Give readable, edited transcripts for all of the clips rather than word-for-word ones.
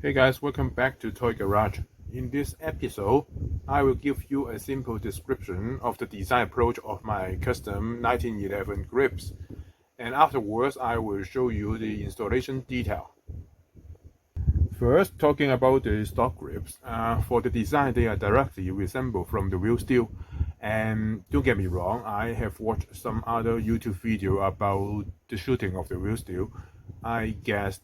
Hey guys, welcome back to Toy Garage. In this episode, I will give you a simple description of the design approach of my custom 1911 grips, and afterwards I will show you the installation detail. First, talking about the stock grips. For the design, they are directly resemble from the wheel steel. And don't get me wrong, I have watched some other YouTube video about the shooting of the wheel steel. I guess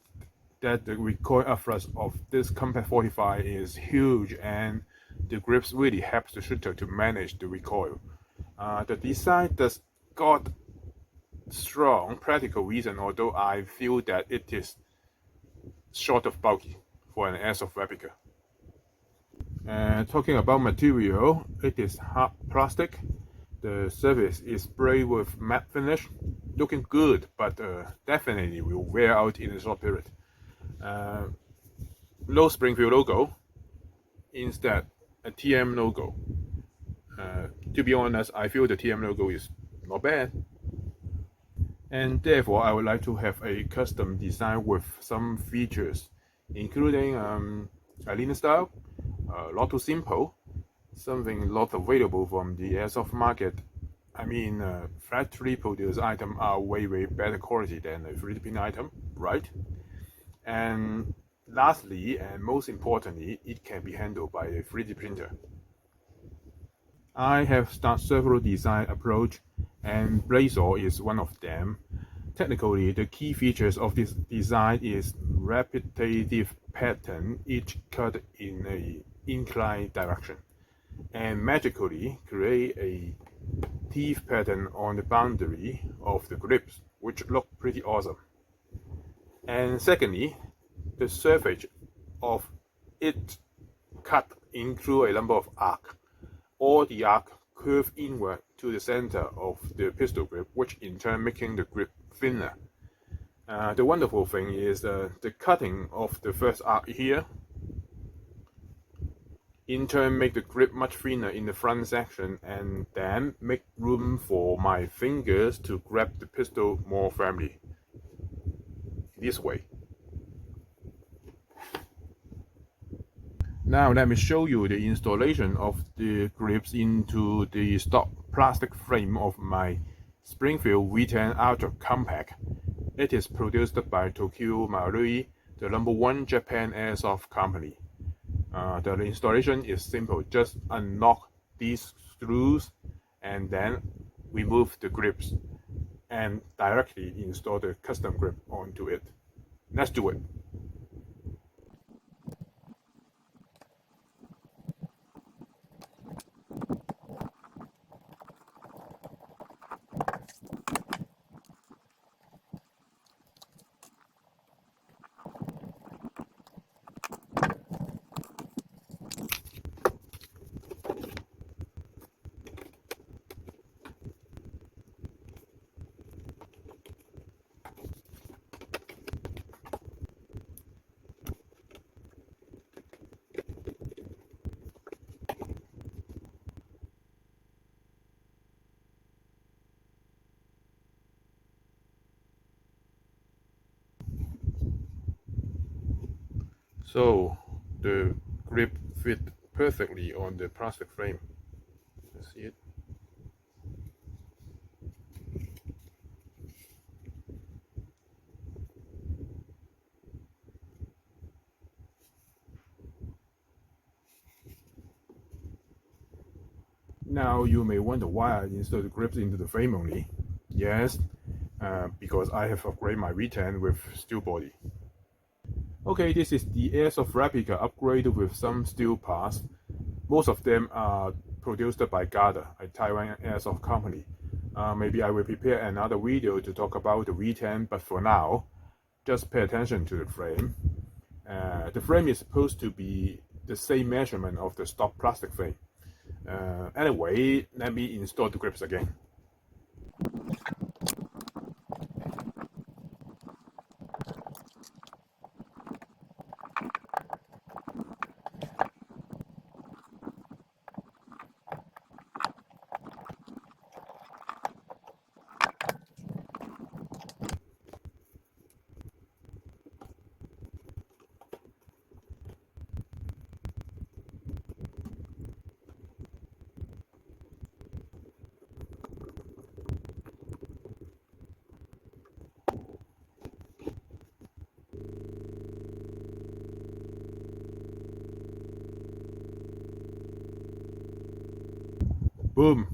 that the recoil upthrust of this Compact 45 is huge, and the grips really helps the shooter to manage the recoil. The design does got strong practical reason, although I feel that it is short of bulky for an airsoft replica. Talking about material, it is hard plastic. The surface is sprayed with matte finish, looking good, but definitely will wear out in a short period. No Springfield logo, instead a TM logo. To be honest, I feel the TM logo is not bad, and therefore I would like to have a custom design with some features, including a lean style, not too simple, something not available from the airsoft market. I mean, factory produced items are way better quality than a 3D-print item, right? And lastly, and most importantly, it can be handled by a 3D printer. I have started several design approach, and Bladesaw is one of them. Technically, the key features of this design is repetitive pattern, each cut in a inclined direction, and magically create a teeth pattern on the boundary of the grips, which look pretty awesome. And secondly, the surface of it cut into a number of arcs. All the arcs curve inward to the center of the pistol grip, which in turn making the grip thinner. The wonderful thing is the cutting of the first arc here in turn make the grip much thinner in the front section, and then make room for my fingers to grab the pistol more firmly. This way. Now let me show you the installation of the grips into the stock plastic frame of my Springfield V10 Ultra Compact. It is produced by Tokyo Marui, the #1 Japan airsoft company. The installation is simple. Just unlock these screws and then remove the grips and directly install the custom grip onto it. Let's do it. So the grip fit perfectly on the plastic frame. You see it? Now you may wonder why I installed the grips into the frame only. Yes, because I have upgraded my V10 with steel body. Okay, this is the airsoft replica upgraded with some steel parts. Most of them are produced by Gada, a Taiwan airsoft company. Maybe I will prepare another video to talk about the V10, but for now, just pay attention to the frame. The frame is supposed to be the same measurement of the stock plastic frame. Anyway, let me install the grips again. Boom.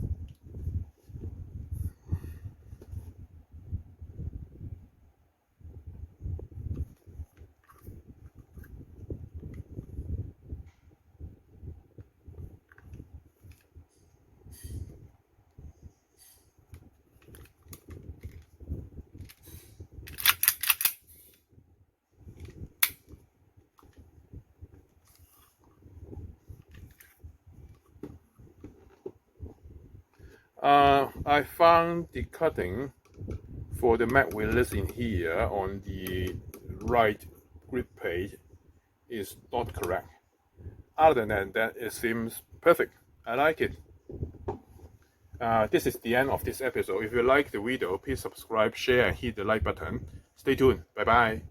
I found the cutting for the mag release in here on the right grip page is not correct. Other than that, it seems perfect. I like it. This is the end of this episode. If you like the video, please subscribe, share, and hit the like button. Stay tuned. Bye bye.